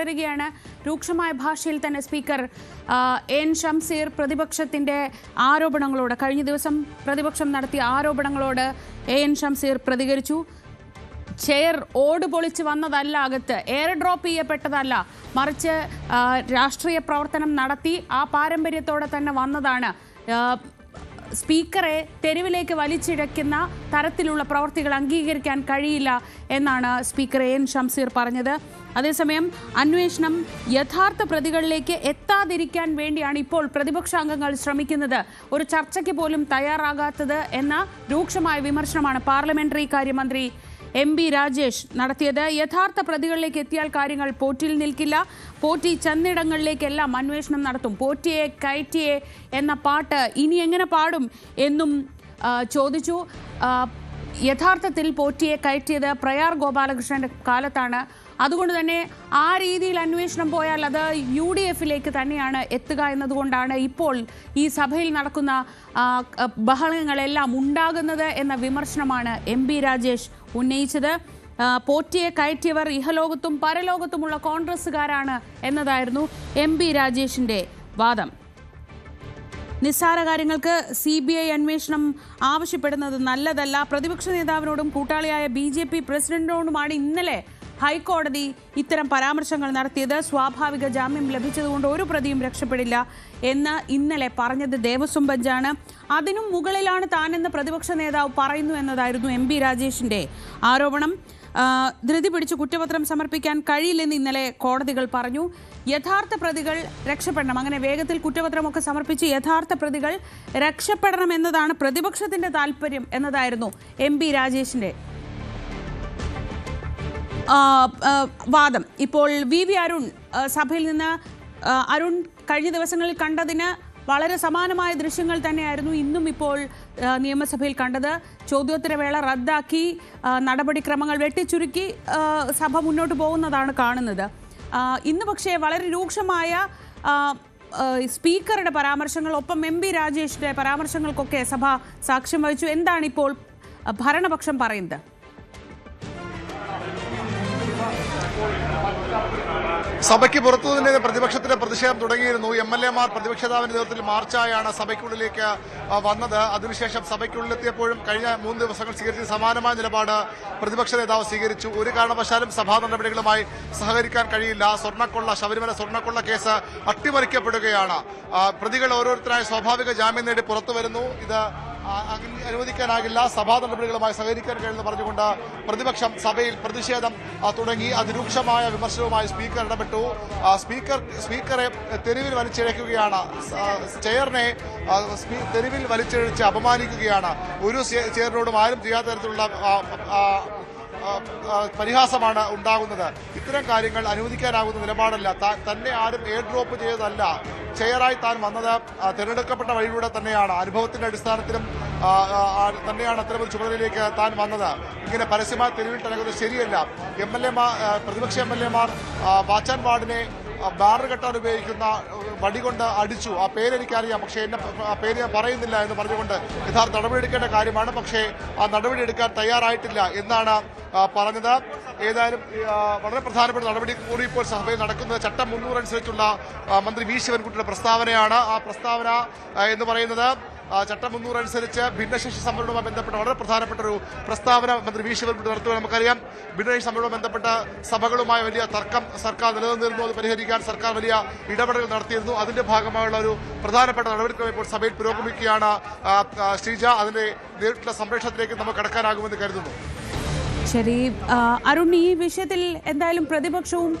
തുടരുകയാണ്. രൂക്ഷമായ ഭാഷയിൽ തന്നെ സ്പീക്കർ എൻ ഷംസീർ പ്രതിപക്ഷത്തിന്റെ ആരോപണങ്ങളോട്, കഴിഞ്ഞ ദിവസം പ്രതിപക്ഷം നടത്തിയ ആരോപണങ്ങളോട് എൻ ഷംസീർ പ്രതികരിച്ചു. ചെയർ ഓട് പൊളിച്ച് വന്നതല്ല, അകത്ത് എയർ ഡ്രോപ്പ് ചെയ്യപ്പെട്ടതല്ല, മറിച്ച് രാഷ്ട്രീയ പ്രവർത്തനം നടത്തി ആ പാരമ്പര്യത്തോടെ തന്നെ വന്നതാണ്. സ്പീക്കറെ തെരുവിലേക്ക് വലിച്ചിഴക്കുന്ന തരത്തിലുള്ള പ്രവർത്തികൾ അംഗീകരിക്കാൻ കഴിയില്ല എന്നാണ് സ്പീക്കർ എൻ ഷംസീർ പറഞ്ഞത്. അതേസമയം അന്വേഷണം യഥാർത്ഥ പ്രതികളിലേക്ക് എത്താതിരിക്കാൻ വേണ്ടിയാണ് ഇപ്പോൾ പ്രതിപക്ഷാംഗങ്ങൾ ശ്രമിക്കുന്നത്, ഒരു ചർച്ചയ്ക്ക് പോലും തയ്യാറാകാത്തത് എന്ന രൂക്ഷമായ വിമർശനമാണ് പാർലമെന്ററി കാര്യമന്ത്രി എം ബി രാജേഷ് നടത്തിയത്. യഥാർത്ഥ പ്രതികളിലേക്ക് എത്തിയാൽ കാര്യങ്ങൾ പോറ്റിയിൽ നിൽക്കില്ല, പോറ്റി ചെന്നിടങ്ങളിലേക്കെല്ലാം അന്വേഷണം നടത്തും, പോറ്റിയെ കയറ്റിയെ എന്ന പാട്ട് ഇനി എങ്ങനെ പാടും എന്നും ചോദിച്ചു. യഥാർത്ഥത്തിൽ പോറ്റിയെ കയറ്റിയത് പ്രയാർ ഗോപാലകൃഷ്ണന്റെ കാലത്താണ്. അതുകൊണ്ട് തന്നെ ആ രീതിയിൽ അന്വേഷണം പോയാൽ അത് UDF-ലേക്ക് തന്നെയാണ് എത്തുക എന്നതുകൊണ്ടാണ് ഇപ്പോൾ ഈ സഭയിൽ നടക്കുന്ന ബഹളങ്ങളെല്ലാം ഉണ്ടാകുന്നത് എന്ന വിമർശനമാണ് എം ബി രാജേഷ് ഉന്നയിച്ചത്. പോറ്റിയെ കയറ്റിയവർ ഇഹലോകത്തും പരലോകത്തുമുള്ള കോൺഗ്രസുകാരാണ് എന്നതായിരുന്നു എം ബി രാജേഷിന്റെ വാദം. നിസ്സാര കാര്യങ്ങൾക്ക് CBI അന്വേഷണം ആവശ്യപ്പെടുന്നത് നല്ലതല്ല. പ്രതിപക്ഷ നേതാവിനോടും കൂട്ടാളിയായ BJP പ്രസിഡന്റിനോടുമാണ് ഇന്നലെ ഹൈക്കോടതി ഇത്തരം പരാമർശങ്ങൾ നടത്തിയത്. സ്വാഭാവിക ജാമ്യം ലഭിച്ചതുകൊണ്ട് ഒരു പ്രതിയും രക്ഷപ്പെടില്ല എന്ന് ഇന്നലെ പറഞ്ഞത് ദേവസ്വം ബെഞ്ചാണ്. അതിനും മുകളിലാണ് താനെന്ന് പ്രതിപക്ഷ നേതാവ് പറയുന്നു എന്നതായിരുന്നു എം ബി രാജേഷിന്റെ ആരോപണം. ധൃതി പിടിച്ച് കുറ്റപത്രം സമർപ്പിക്കാൻ കഴിയില്ലെന്ന് ഇന്നലെ കോടതികൾ പറഞ്ഞു. യഥാർത്ഥ പ്രതികൾ രക്ഷപ്പെടണം, അങ്ങനെ വേഗത്തിൽ കുറ്റപത്രമൊക്കെ സമർപ്പിച്ച് യഥാർത്ഥ പ്രതികൾ രക്ഷപ്പെടണം എന്നതാണ് പ്രതിപക്ഷത്തിന്റെ താല്പര്യം എന്നതായിരുന്നു എം ബി രാജേഷിന്റെ വാദം. ഇപ്പോൾ VV അരുൺ സഭയിൽ നിന്ന്, അരുൺ കഴിഞ്ഞ ദിവസങ്ങളിൽ കണ്ടതിന് വളരെ സമാനമായ ദൃശ്യങ്ങൾ തന്നെയായിരുന്നു ഇന്നും ഇപ്പോൾ നിയമസഭയിൽ കണ്ടത്. ചോദ്യോത്തരവേള റദ്ദാക്കി, നടപടിക്രമങ്ങൾ വെട്ടിച്ചുരുക്കി സഭ മുന്നോട്ട് പോകുന്നതാണ് കാണുന്നത്. ഇന്ന് പക്ഷേ വളരെ രൂക്ഷമായ സ്പീക്കറുടെ പരാമർശങ്ങൾ, ഒപ്പം എം ബി രാജേഷിന്റെ പരാമർശങ്ങൾക്കൊക്കെ സഭ സാക്ഷ്യം വഹിച്ചു. എന്താണിപ്പോൾ ഭരണപക്ഷം പറയുന്നത്? സഭയ്ക്ക് പുറത്തു തന്നെ പ്രതിപക്ഷത്തിന്റെ പ്രതിഷേധം തുടങ്ങിയിരുന്നു. MLA-മാർ പ്രതിപക്ഷ നേതാവിന്റെ നേതൃത്വത്തിൽ മാർച്ചായാണ് സഭയ്ക്കുള്ളിലേക്ക് വന്നത്. അതിനുശേഷം സഭയ്ക്കുള്ളിലെത്തിയപ്പോഴും കഴിഞ്ഞ 3 ദിവസങ്ങൾ സ്വീകരിച്ച സമാനമായ നിലപാട് പ്രതിപക്ഷ നേതാവ് സ്വീകരിച്ചു. ഒരു കാരണവശാലും സഭാ നടപടികളുമായി സഹകരിക്കാൻ കഴിയില്ല. സ്വർണ്ണക്കൊള്ള, ശബരിമല സ്വർണ്ണക്കൊള്ള കേസ് അട്ടിമറിക്കപ്പെടുകയാണ്. പ്രതികൾ ഓരോരുത്തരായി സ്വാഭാവിക ജാമ്യം നേടി പുറത്തു വരുന്നു. ഇത് അനുവദിക്കാനാകില്ല, സഭാ നടപടികളുമായി സഹകരിക്കാൻ കഴിയുമെന്ന് പറഞ്ഞുകൊണ്ട് പ്രതിപക്ഷം സഭയിൽ പ്രതിഷേധം തുടങ്ങി. അതിരൂക്ഷമായ വിമർശനവുമായി സ്പീക്കർ ഇടപെട്ടു. സ്പീക്കറെ തെരുവിൽ വലിച്ചിഴക്കുകയാണ്, ചെയറിനെ തെരുവിൽ വലിച്ചിഴച്ച് അപമാനിക്കുകയാണ്. ഒരു ചെയറിനോടും ആരും ചെയ്യാത്ത തരത്തിലുള്ള പരിഹാസമാണ് ഉണ്ടാകുന്നത്. ഇത്തരം കാര്യങ്ങൾ അനുവദിക്കാനാകുന്ന നിലപാടല്ല. തന്നെ ആരും എയർ ഡ്രോപ്പ് ചെയ്തതല്ല, ചെയറായി താൻ വന്നത് തിരഞ്ഞെടുക്കപ്പെട്ട വഴിയിലൂടെ തന്നെയാണ്, അനുഭവത്തിന്റെ അടിസ്ഥാനത്തിലും തന്നെയാണ് അത്തരമൊരു ചുമതലയിലേക്ക് താൻ വന്നത്. ഇങ്ങനെ പരസ്യമായി തെരുവിൽ ഇറങ്ങുന്നത് ശരിയല്ല. പ്രതിപക്ഷ MLA-മാർ വാച്ചാൻ വാർഡിനെ ബാറ് കെട്ടാൻ ഉപയോഗിക്കുന്ന വടി കൊണ്ട് അടിച്ചു. ആ പേരെനിക്കറിയാം, പക്ഷേ എന്നെ പേര് ഞാൻ പറയുന്നില്ല എന്ന് പറഞ്ഞുകൊണ്ട് യഥാർത്ഥ നടപടിയെടുക്കേണ്ട കാര്യമാണ്, പക്ഷേ ആ നടപടിയെടുക്കാൻ തയ്യാറായിട്ടില്ല എന്നാണ് പറഞ്ഞത്. ഏതായാലും വളരെ പ്രധാനപ്പെട്ട നടപടി കൂടി ഇപ്പോൾ സഭയിൽ നടക്കുന്നത്. ചട്ടം 300 അനുസരിച്ചുള്ള മന്ത്രി V ശിവൻകുട്ടിയുടെ പ്രസ്താവനയാണ്. ആ പ്രസ്താവന എന്ന് പറയുന്നത് ചട്ടം 300 അനുസരിച്ച് ഭിന്നശേഷി സംവരണവുമായി ബന്ധപ്പെട്ട വളരെ പ്രധാനപ്പെട്ട ഒരു പ്രസ്താവന മന്ത്രി V ശിവൻകുട്ടി നടത്തുക. നമുക്കറിയാം, ഭിന്നശേഷി സംവരണവുമായി ബന്ധപ്പെട്ട സഭകളുമായി വലിയ തർക്കം സർക്കാർ നിലനിന്നിരുന്നു. അത് പരിഹരിക്കാൻ സർക്കാർ വലിയ ഇടപെടൽ നടത്തിയിരുന്നു. അതിന്റെ ഭാഗമായുള്ള ഒരു പ്രധാനപ്പെട്ട നടപടിക്രമം ഇപ്പോൾ സഭയിൽ പുരോഗമിക്കുകയാണ്. ശ്രീജ, അതിന്റെ നേരിട്ടുള്ള സംപ്രേഷണത്തിലേക്ക് നമുക്ക് കടക്കാനാകുമെന്ന് കരുതുന്നു. ശരി അരുൺ, ഈ വിഷയത്തിൽ എന്തായാലും പ്രതിപക്ഷവും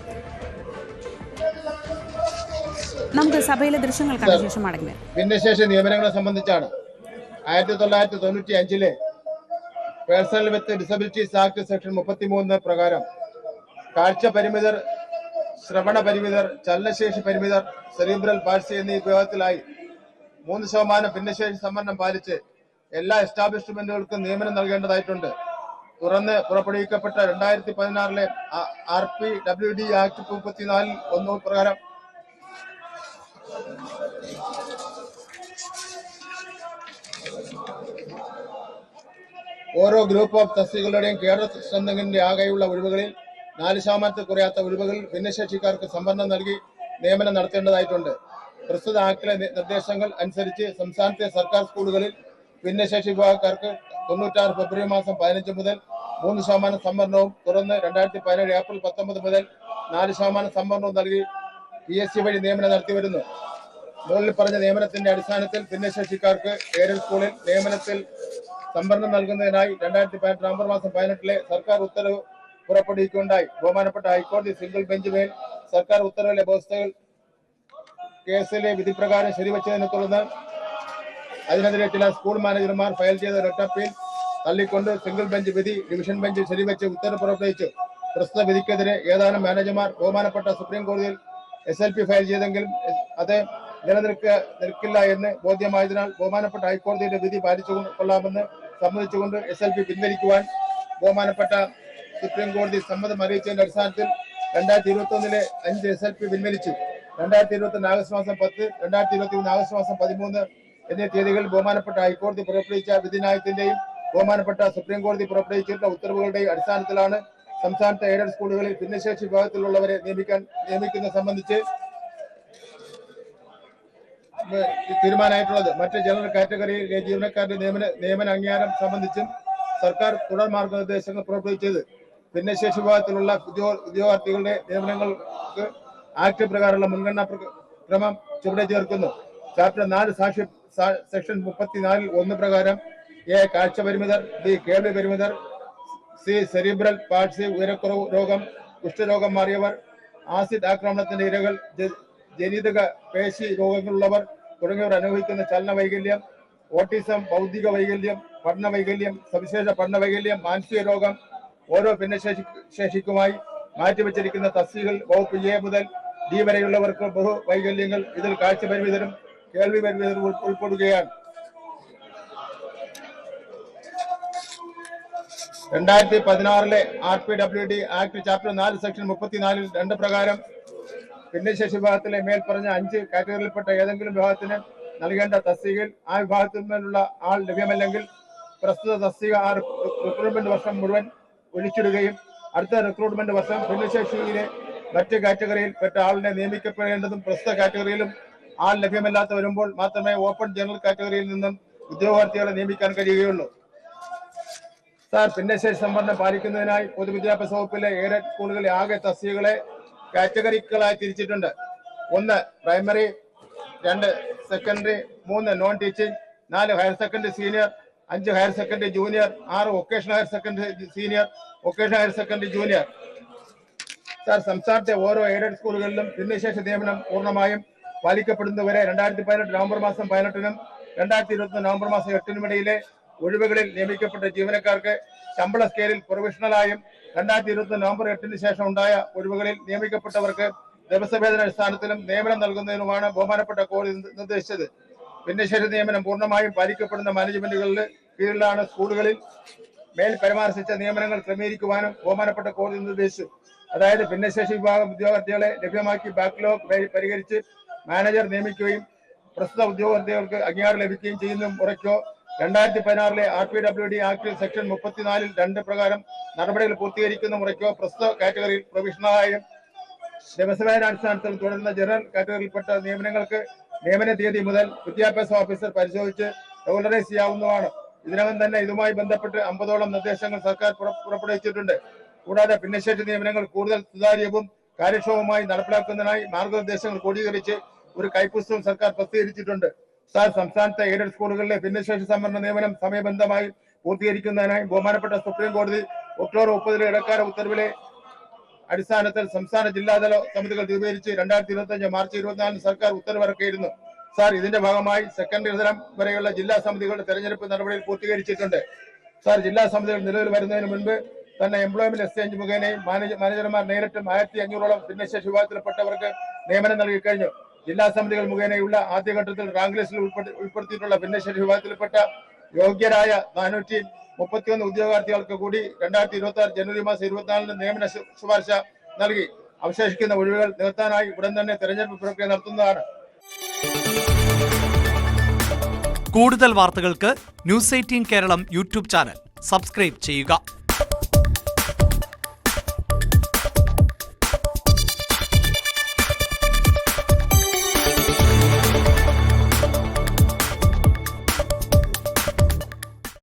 നമുക്ക് സഭയിലെ ദൃശ്യങ്ങൾ കണ്ട ശേഷം മടങ്ങി. ഭിന്നശേഷി നിയമനങ്ങളെ സംബന്ധിച്ചാണ് 1995 personal with disabilities act section 33 പ്രകാരം കാഴ്ച പരിമിതർ, ശ്രവണ പരിമിതർ, ചലനശേഷി പരിമിതർ, സെറിബ്രൽ പാൾസി എന്നീ വിഭാഗത്തിലായി 3% ഭിന്നശേഷി സംവരണം പാലിച്ച് എല്ലാ എസ്റ്റാബ്ലിഷ്മെന്റുകൾക്കും നിയമനം നൽകേണ്ടതായിട്ടുണ്ട്. തുറന്ന് പുറപ്പെടുവിക്കപ്പെട്ട 2016 RPWD ആക്ട് 34 പ്രകാരം ഓരോ ഗ്രൂപ്പ് ഓഫ് തസ്തികളുടെയും കേഡർ സ്ട്രെങ്തനിങ്ങിന്റെ ആകെയുള്ള ഒഴിവുകളിൽ 4% കുറയാത്ത ഒഴിവുകളിൽ ഭിന്നശേഷിക്കാർക്ക് സംവരണം നൽകി നിയമനം നടത്തേണ്ടതായിട്ടുണ്ട്. പ്രസ്തുത ആക്ടിലെ നിർദ്ദേശങ്ങൾ അനുസരിച്ച് സംസ്ഥാനത്തെ സർക്കാർ സ്കൂളുകളിൽ ഭിന്നശേഷി വിഭാഗക്കാർക്ക് 96 ഫെബ്രുവരി മാസം 15 മുതൽ 3% സംവരണവും തുടർന്ന് 2017 ഏപ്രിൽ 19 മുതൽ 4% സംവരണവും നൽകി PSC വഴി നിയമനം നടത്തിവരുന്നു. മുകളിൽ പറഞ്ഞ നിയമനത്തിന്റെ അടിസ്ഥാനത്തിൽ ഭിന്നശേഷിക്കാർക്ക് എയ്ഡഡ് സ്കൂളിൽ നിയമനത്തിൽ സംവരണം നൽകുന്നതിനായി 2018 നവംബർ മാസം 18 സർക്കാർ ഉത്തരവ് പുറപ്പെടുവിക്കുകയുണ്ടായി. ബഹുമാനപ്പെട്ട ഹൈക്കോടതി സിംഗിൾ ബെഞ്ച് മേൽ സർക്കാർ ഉത്തരവിലെ വ്യവസ്ഥകൾ കേസിലെ വിധിപ്രകാരം ശരിവച്ചതിനെ തുടർന്ന് അതിനെതിരെ ചില സ്കൂൾ മാനേജർമാർ ഫയൽ ചെയ്ത റിട്ട് അപ്പീൽ തള്ളിക്കൊണ്ട് സിംഗിൾ ബെഞ്ച് വിധി ഡിവിഷൻ ബെഞ്ച് ശരിവെച്ച് ഉത്തരവ് പുറപ്പെടുവിച്ചു. പ്രസ്തുത വിധിക്കെതിരെ ഏതാനും മാനേജർമാർ ബഹുമാനപ്പെട്ട സുപ്രീം കോടതിയിൽ SLP ഫയൽ ചെയ്തെങ്കിലും അത് നിലനിൽക്കില്ല എന്ന് ബോധ്യമായതിനാൽ ബഹുമാനപ്പെട്ട ഹൈക്കോടതിയുടെ വിധി പാലിച്ചു കൊള്ളാമെന്ന് സമ്മതിച്ചുകൊണ്ട് SLP പിൻവലിക്കുവാൻ ബഹുമാനപ്പെട്ട സുപ്രീം കോടതി സമ്മതം അറിയിച്ചതിന്റെ അടിസ്ഥാനത്തിൽ 2021 5 SLP പിൻവലിച്ചു. 2021 ആഗസ്റ്റ് മാസം 10, 2023 ആഗസ്റ്റ് മാസം 13 എന്നീ തീയതികളിൽ ബഹുമാനപ്പെട്ട ഹൈക്കോടതി പുറപ്പെടുവിച്ച വിധിന്യായത്തിന്റെയും ബഹുമാനപ്പെട്ട സുപ്രീം കോടതി പുറപ്പെടുവിച്ചിട്ടുള്ള ഉത്തരവുകളുടെയും അടിസ്ഥാനത്തിലാണ് സംസ്ഥാനത്തെ എയ്ഡഡ് സ്കൂളുകളിൽ ഭിന്നശേഷി വിഭാഗത്തിലുള്ളവരെ നിയമിക്കുന്നത് സംബന്ധിച്ച് തീരുമാനമായിട്ടുള്ളത്. മറ്റ് ജനറൽ കാറ്റഗറിയിലെ ജീവനക്കാരുടെ നിയമന അംഗീകാരം സംബന്ധിച്ചും സർക്കാർ തുടർ മാർഗനിർദ്ദേശങ്ങൾ പുറപ്പെടുവിച്ചത്. ഭിന്നശേഷി വിഭാഗത്തിലുള്ള ഉദ്യോഗാർത്ഥികളുടെ നിയമനങ്ങൾക്ക് ആക്ട് പ്രകാരമുള്ള മുൻഗണനാ ക്രമം ചുവടെ ചേർക്കുന്നു. ചാപ്റ്റർ 4 സെക്ഷൻ 34 പ്രകാരം A കാഴ്ച പരിമിതർ, B കേൾവി പരിമിതർ, C സെറിബ്രൽ പാൾസി ഉയരക്കുറവ് രോഗം, കുഷ്ഠരോഗം മാറിയവർ, ആസിഡ് ആക്രമണത്തിന്റെ ഇരകൾ, ജനിതക പേശി രോഗങ്ങളുള്ളവർ തുടങ്ങിയവർ അനുഭവിക്കുന്ന ചലന വൈകല്യം, ഓട്ടിസം, ബൗദ്ധിക വൈകല്യം, പഠന വൈകല്യം, സവിശേഷ പഠന വൈകല്യം, മാനസിക രോഗം, ഓരോ ഭിന്നശേഷിക്കുമായി മാറ്റിവെച്ചിരിക്കുന്ന തസ്തികകൾ വകുപ്പ് A മുതൽ D വരെയുള്ളവർക്ക് ബഹുവൈകല്യങ്ങൾ, ഇതിൽ കാഴ്ച പരിമിതരും കേൾവി പരിമിതരും ഉൾപ്പെടുകയാണ്. 2016 RPWD ആക്ട് ചാപ്റ്റർ 4 സെക്ഷൻ 34 2 പ്രകാരം ഭിന്നശേഷി വിഭാഗത്തിലെ മേൽപ്പറഞ്ഞ 5 കാറ്റഗറിയിൽപ്പെട്ട ഏതെങ്കിലും വിഭാഗത്തിന് നൽകേണ്ട തസ്തികയിൽ ആ വിഭാഗത്തിന്മേലുള്ള ആൾ ലഭ്യമല്ലെങ്കിൽ പ്രസ്തുത തസ്തിക ആ റിക്രൂട്ട്മെന്റ് വർഷം മുഴുവൻ ഒഴിച്ചിടുകയും അടുത്ത റിക്രൂട്ട്മെന്റ് വർഷം ഭിന്നശേഷിയിലെ മറ്റ് കാറ്റഗറിയിൽ പെട്ട ആളിനെ നിയമിക്കപ്പെടേണ്ടതും പ്രസ്തുത കാറ്റഗറിയിലും ആൾ ലഭ്യമല്ലാത്ത വരുമ്പോൾ മാത്രമേ ഓപ്പൺ ജനറൽ കാറ്റഗറിയിൽ നിന്നും ഉദ്യോഗാർത്ഥികളെ നിയമിക്കാൻ കഴിയുകയുള്ളൂ. സാർ, ഭിന്നശേഷി സംവരണം പാലിക്കുന്നതിനായി പൊതുവിദ്യാഭ്യാസ വകുപ്പിലെ എയ്ഡഡ് സ്കൂളുകളിലെ ആകെ തസ്തികകളെ കാറ്റഗറികളായി തിരിച്ചിട്ടുണ്ട്. 1 primary, 2 secondary, 3 non teaching, 4 higher secondary senior, 5 higher secondary junior, 6 vocational higher secondary senior, vocational higher secondary junior. Sir, സംസ്ഥാനത്തെ ഓരോ എയ്ഡഡ് സ്കൂളുകളിലും ഭിന്നശേഷി നിയമനം പൂർണ്ണമായും പാലിക്കപ്പെടുന്നതുവരെ 2018 നവംബർ മാസം 18 2021 നവംബർ മാസം 8 ഇടയിലെ ഒഴിവുകളിൽ നിയമിക്കപ്പെട്ട ജീവനക്കാർക്ക് ശമ്പള സ്കെയിലിൽ പ്രൊവിഷണലായും 2021 നവംബർ 8 ശേഷം ഉണ്ടായ ഒഴിവുകളിൽ നിയമിക്കപ്പെട്ടവർക്ക് ദിവസവേതന അടിസ്ഥാനത്തിലും നിയമനം നൽകുന്നതിനുമാണ് ബഹുമാനപ്പെട്ട കോടതി നിർദ്ദേശിച്ചത്. ഭിന്നശേഷി നിയമനം പൂർണ്ണമായും പാലിക്കപ്പെടുന്ന മാനേജ്മെന്റുകളുടെ കീഴിലാണ് സ്കൂളുകളിൽ മേൽ പരാമർശിച്ച നിയമനങ്ങൾ ക്രമീകരിക്കുവാനും ബഹുമാനപ്പെട്ട കോടതി നിർദ്ദേശിച്ചു. അതായത് ഭിന്നശേഷി വിഭാഗം ഉദ്യോഗാർത്ഥികളെ ലഭ്യമാക്കി ബാക്ക്ലോഗ് പരിഹരിച്ച് മാനേജർ നിയമിക്കുകയും പ്രസ്തുത ഉദ്യോഗാർത്ഥികൾക്ക് അംഗീകാരം ലഭിക്കുകയും ചെയ്യുന്ന മുറയ്ക്കോ 2016 RPWD ആക്ട് സെക്ഷൻ 34 2 പ്രകാരം നടപടികൾ പൂർത്തീകരിക്കുന്ന മുറയ്ക്കോ പ്രസ്തുത കാറ്റഗറിയിൽ പ്രൊവിഷണലായും ദിവസവേതനാടിസ്ഥാനത്തിൽ തുടരുന്ന ജനറൽ കാറ്റഗറിയിൽപ്പെട്ട നിയമനങ്ങൾക്ക് നിയമന തീയതി മുതൽ വിദ്യാഭ്യാസ ഓഫീസർ പരിശോധിച്ച് റെഗുലറൈസ് ചെയ്യാവുന്നതാണ്. ഇതിനകം തന്നെ ഇതുമായി ബന്ധപ്പെട്ട് 50ഓളം നിർദ്ദേശങ്ങൾ സർക്കാർ പുറപ്പെടുവിച്ചിട്ടുണ്ട്. കൂടാതെ ഭിന്നശേഷി നിയമനങ്ങൾ കൂടുതൽ സുതാര്യവും കാര്യക്ഷമവുമായി നടപ്പിലാക്കുന്നതിനായി മാർഗനിർദ്ദേശങ്ങൾ ക്രോഡീകരിച്ച് ഒരു കൈപ്പുസ്തകം സർക്കാർ പ്രസിദ്ധീകരിച്ചിട്ടുണ്ട്. സാർ, സംസ്ഥാനത്തെ എയ്ഡഡ് സ്കൂളുകളിലെ ഭിന്നശേഷി സംവരണ നിയമനം സമയബന്ധമായി പൂർത്തീകരിക്കുന്നതിനായി ബഹുമാനപ്പെട്ട സുപ്രീം കോടതി ഒക്ടോബർ 30 ഇടക്കാല ഉത്തരവിലെ അടിസ്ഥാനത്തിൽ സംസ്ഥാന ജില്ലാതല സമിതികൾ രൂപീകരിച്ച് 2025 മാർച്ച് 24 സർക്കാർ ഉത്തരവിറക്കിയിരുന്നു. സാർ, ഇതിന്റെ ഭാഗമായി സെക്കൻഡറി തലം വരെയുള്ള ജില്ലാ സമിതികളുടെ തെരഞ്ഞെടുപ്പ് നടപടികൾ പൂർത്തീകരിച്ചിട്ടുണ്ട്. സാർ, ജില്ലാ സമിതികൾ നിലവിൽ വരുന്നതിന് മുൻപ് തന്നെ എംപ്ലോയ്മെന്റ് എക്സ്ചേഞ്ച് മുഖേനയും മാനേജർമാർ നേരിട്ടും 1500ഓളം ഭിന്നശേഷി വിഭാഗത്തിൽപ്പെട്ടവർക്ക് നിയമനം നൽകിക്കഴിഞ്ഞു. ജില്ലാ സമിതികൾ മുഖേനയുള്ള ആദ്യഘട്ടത്തിൽ റാങ്ക് ലിസ്റ്റിൽ ഉൾപ്പെടുത്തിയിട്ടുള്ള ഭിന്നശേഷി വിഭാഗത്തിൽപ്പെട്ട യോഗ്യരായ 431 ഉദ്യോഗാർത്ഥികൾക്ക് കൂടി 2026 ജനുവരി മാസം 24 നിയമന ശുപാർശ നൽകി. അവശേഷിക്കുന്ന ഒഴിവുകൾ നികത്താനായി ഉടൻ തന്നെ തെരഞ്ഞെടുപ്പ് പ്രക്രിയ നടത്തുന്നതാണ്. കൂടുതൽ വാർത്തകൾക്ക് News 18 Keralam YouTube channel subscribe ചെയ്യുക.